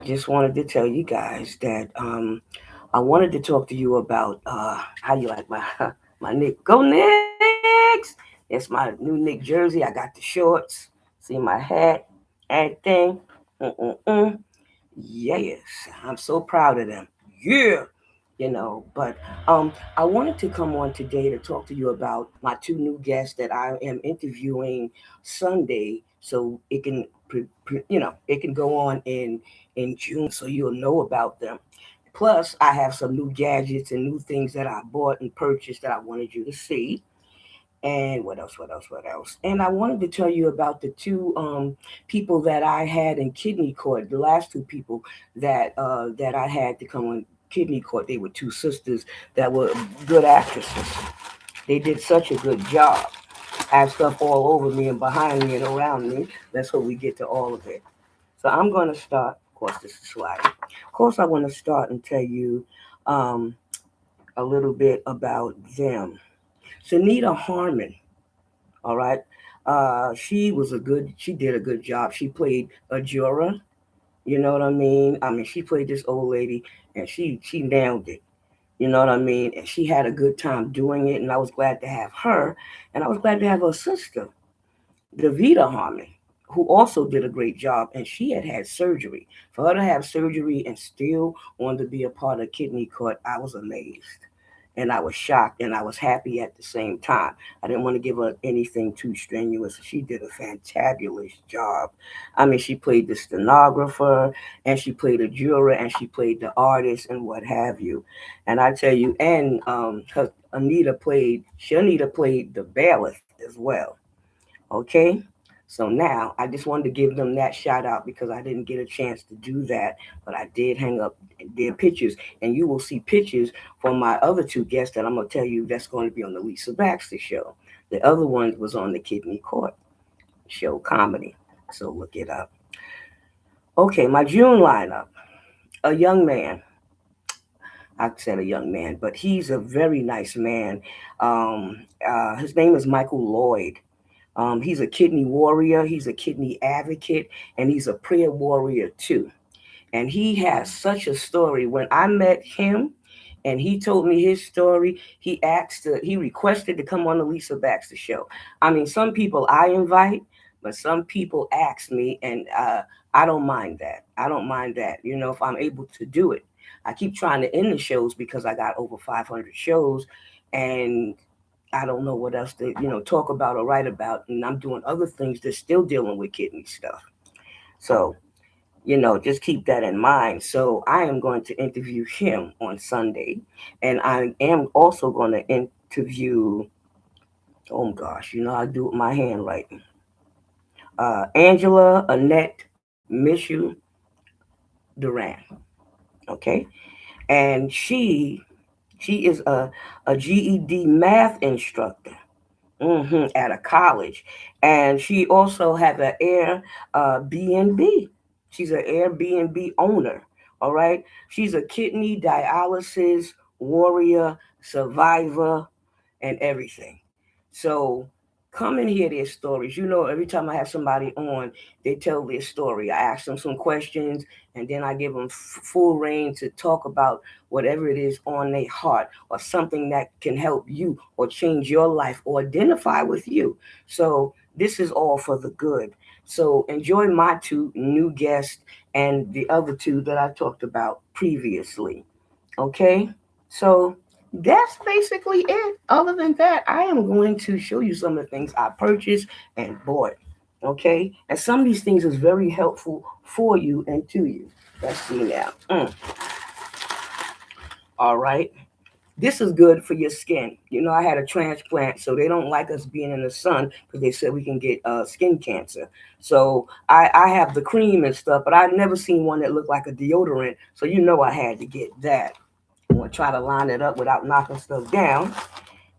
just wanted to tell you guys that I wanted to talk to you about how you like my my Nick. Go Knicks! It's my new Nick jersey. I got the shorts. See my hat, everything. Mm-mm-mm. Yes, I'm so proud of them. Yeah, But I wanted to come on today to talk to you about my two new guests that I am interviewing Sunday, so it can, it can go on in June, so you'll know about them. Plus, I have some new gadgets and new things that I bought and purchased that I wanted you to see. And what else? What else? What else? And I wanted to tell you about the two people that I had in kidney court. The last two people that I had to come on kidney court. They were two sisters that were good actresses. They did such a good job. I have stuff all over me and behind me and around me. That's what we get to all of it. So I'm going to start. Of course, this is sliding. Of course, I want to start and tell you um, a little bit about them. Sunita Harmon. All right. She did a good job. She played a juror. You know what I mean? I mean, she played this old lady and she nailed it. You know what I mean? And she had a good time doing it. And I was glad to have her. And I was glad to have her sister, Davita Harmon, who also did a great job. And she had had surgery. For her to have surgery and still want to be a part of Kidney Court, I was amazed and I was shocked and I was happy at the same time. I didn't want to give her anything too strenuous. She did a fantabulous job. I mean, she played the stenographer and she played a juror and she played the artist and what have you. And I tell you, and Anita played the bailiff as well. Okay. So now I just wanted to give them that shout out because I didn't get a chance to do that, but I did hang up their pictures, and you will see pictures from my other two guests that I'm gonna tell you that's going to be on the Lisa Baxter show. The other one was on the Kidney Court show comedy, so look it up. Okay, my June lineup: a young man. I said a young man, but he's a very nice man. His name is Michael Lloyd. He's a kidney warrior, he's a kidney advocate, and he's a prayer warrior too. And he has such a story. When I met him and he told me his story, he requested to come on the Lisa Baxter show. I mean, some people I invite, but some people ask me, and I don't mind that. I don't mind that. If I'm able to do it. I keep trying to end the shows because I got over 500 shows, and I don't know what else to talk about or write about, and I'm doing other things that's still dealing with kidney stuff. So just keep that in mind. So I am going to interview him on Sunday, and I am also going to interview. Oh gosh, I do it with my handwriting. Angela Annette Mishu Duran. Okay, and she is a GED math instructor at a college, and she also has an Airbnb. She's an Airbnb owner. All right, she's a kidney dialysis warrior, survivor, and everything. So come and hear their stories. Every time I have somebody on, they tell their story. I ask them some questions, and then I give them full reign to talk about whatever it is on their heart or something that can help you or change your life or identify with you. So this is all for the good. So enjoy my two new guests and the other two that I talked about previously. Okay? So that's basically it. Other than that, I am going to show you some of the things I purchased and bought. Okay? And some of these things is very helpful for you and to you. Let's see now. All right. This is good for your skin. I had a transplant, so they don't like us being in the sun because they said we can get skin cancer. So I have the cream and stuff, but I've never seen one that looked like a deodorant. So I had to get that. I'm gonna try to line it up without knocking stuff down.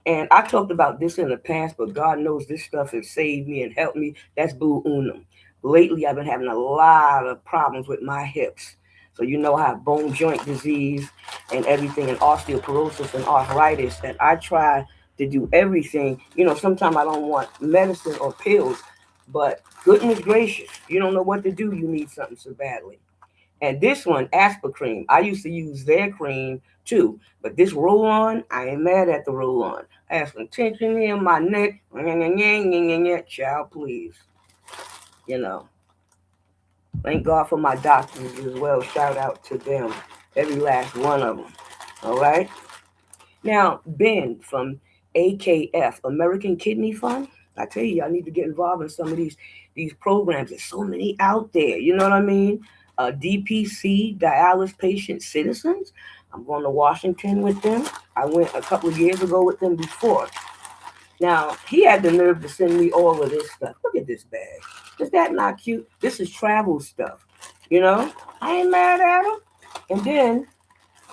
And I talked about this in the past, but God knows this stuff has saved me and helped me. That's Blue Unum. Lately, I've been having a lot of problems with my hips. So I have bone joint disease and everything, and osteoporosis and arthritis. And I try to do everything. Sometimes I don't want medicine or pills, but goodness gracious, you don't know what to do. You need something so badly. And this one, Asper cream, I used to use their cream too. But this roll on, I ain't mad at the roll on. I have some tension in my neck. Child, please. You know, thank God for my doctors as well. Shout out to them, every last one of them. All right. Now, Ben from AKF, American Kidney Fund. I tell you, I need to get involved in some of these programs. There's so many out there. You know what I mean? DPC, Dialysis Patient Citizens. I'm going to Washington with them. I went a couple of years ago with them before. Now, he had the nerve to send me all of this stuff. Look at this bag. Is that not cute? This is travel stuff. You know? I ain't mad at him. And then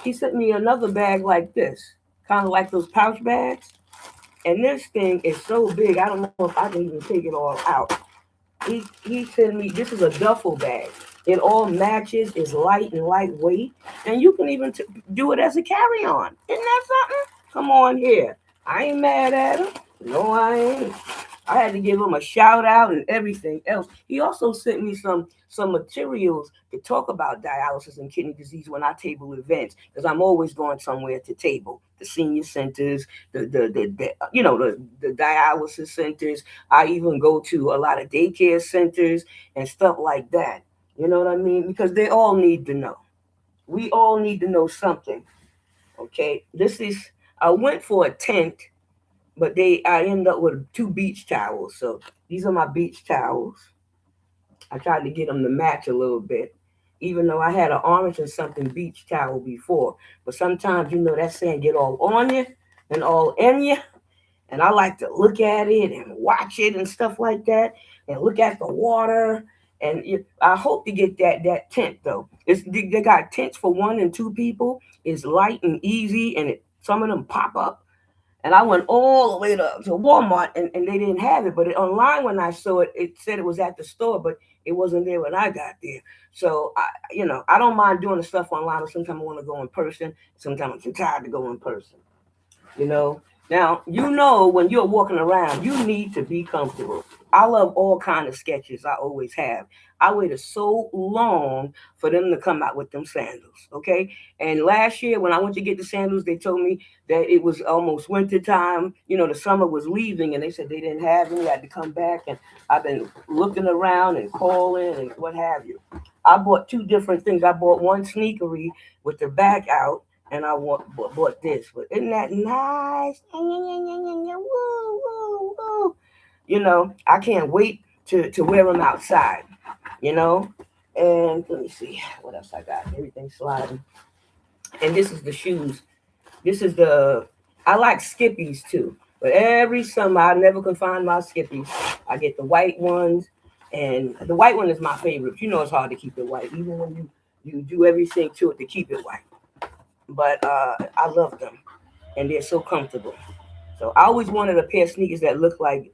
he sent me another bag like this, kind of like those pouch bags. And this thing is so big, I don't know if I can even take it all out. He sent me, this is a duffel bag. It all matches, it's light and lightweight, and you can even do it as a carry-on. Isn't that something? Come on here. I ain't mad at him. No, I ain't. I had to give him a shout out and everything else. He also sent me some materials to talk about dialysis and kidney disease when I table events, because I'm always going somewhere to table the senior centers, the dialysis centers. I even go to a lot of daycare centers and stuff like that. You know what I mean? Because they all need to know. We all need to know something. Okay, this is. I went for a tent, but I ended up with two beach towels. So these are my beach towels. I tried to get them to match a little bit, even though I had an orange and something beach towel before. But sometimes, that sand get all on you and all in you. And I like to look at it and watch it and stuff like that, and look at the water. And I hope to get that tent though. They got tents for 1 and 2 people. It's light and easy, and some of them pop up. And I went all the way to Walmart, and they didn't have it. But online, when I saw it, it said it was at the store, but it wasn't there when I got there. So I don't mind doing the stuff online, but sometimes I want to go in person. Sometimes I'm too tired to go in person. you know. Now, when you're walking around, you need to be comfortable. I love all kind of sketches. I always have. I waited so long for them to come out with them sandals. Okay. And last year when I went to get the sandals, they told me that it was almost winter time. The summer was leaving, and they said they didn't have any. I had to come back, and I've been looking around and calling and what have you. I bought two different things. I bought one sneakery with the back out, and I bought this. But isn't that nice? Woo, woo, woo. I can't wait to wear them outside, you know. And let me see what else I got. Everything's sliding. And this is the shoes. I like Skippies too. But every summer, I never can find my Skippies. I get the white ones. And the white one is my favorite. It's hard to keep it white, even when you do everything to it to keep it white. But I love them, and they're so comfortable. So I always wanted a pair of sneakers that look like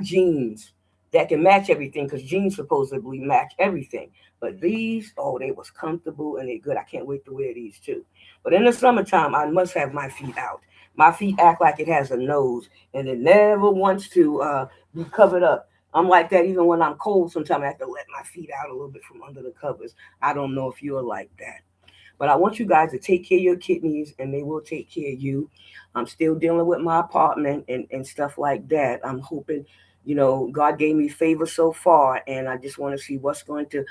jeans, that can match everything, because jeans supposedly match everything. But these, oh, they was comfortable and they good. I can't wait to wear these too. But in the summertime, I must have my feet out. My feet act like it has a nose, and it never wants to be covered up. I'm like that even when I'm cold. Sometimes I have to let my feet out a little bit from under the covers. I don't know if you're like that. But I want you guys to take care of your kidneys, and they will take care of you. I'm still dealing with my apartment and stuff like that. I'm hoping, God gave me favor so far, and I just want to see what's going to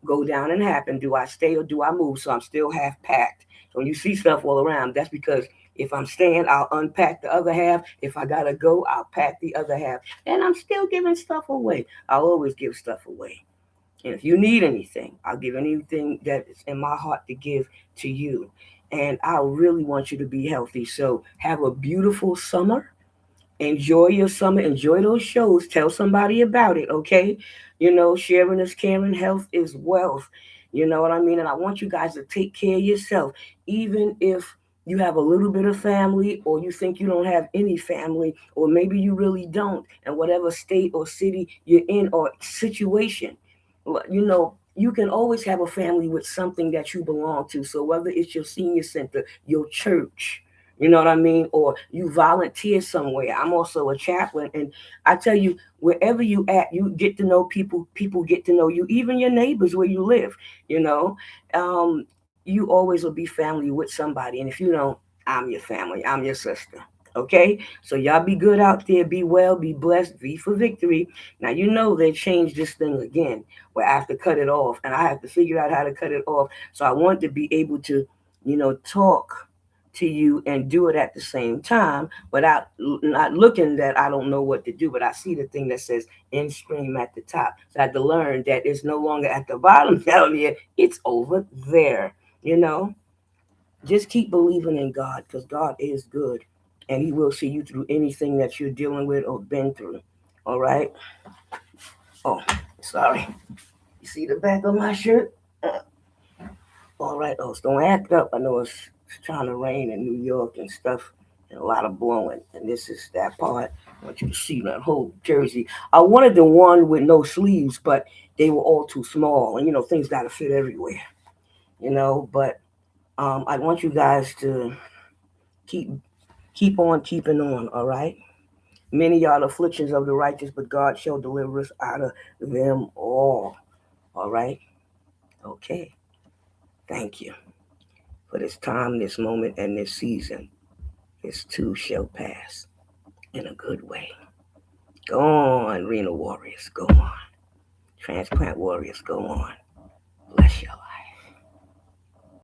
go down and happen. Do I stay or do I move? So I'm still half packed. So when you see stuff all around, that's because if I'm staying, I'll unpack the other half. If I gotta go, I'll pack the other half. And I'm still giving stuff away. I'll always give stuff away. And if you need anything, I'll give anything that is in my heart to give to you. And I really want you to be healthy. So have a beautiful summer. Enjoy your summer. Enjoy those shows. Tell somebody about it, okay? Sharing is caring. Health is wealth. You know what I mean? And I want you guys to take care of yourself. Even if you have a little bit of family, or you think you don't have any family, or maybe you really don't, and whatever state or city you're in or situation, you can always have a family with something that you belong to. So whether it's your senior center, your church, You know what I mean? Or you volunteer somewhere. I'm also a chaplain, and I tell you, wherever you at, you get to know people. People get to know you, even your neighbors where you live. You know, you always will be family with somebody, and if you don't, I'm your family. I'm your sister. Okay, so y'all be good out there. Be well. Be blessed. Be for victory. Now you know they changed this thing again, where I have to cut it off, and I have to figure out how to cut it off. So I want to be able to, talk to you and do it at the same time without not looking that I don't know what to do, but I see the thing that says end stream at the top. So I had to learn that it's no longer at the bottom down here, it's over there. You know, just keep believing in God because God is good and He will see you through anything that you're dealing with or been through. All right. Oh, sorry. You see the back of my shirt? All right, oh, so don't act up. I know it's trying to rain in New York and stuff, and a lot of blowing. And this is that part. I want you to see that whole jersey. I wanted the one with no sleeves, but they were all too small, and things got to fit everywhere. But I want you guys to keep keep on keeping on. All right. Many are the afflictions of the righteous, but God shall deliver us out of them all. All right. Okay. Thank you for this time, this moment, and this season. This too shall pass in a good way. Go on, renal warriors. Go on. Transplant warriors. Go on. Bless y'all.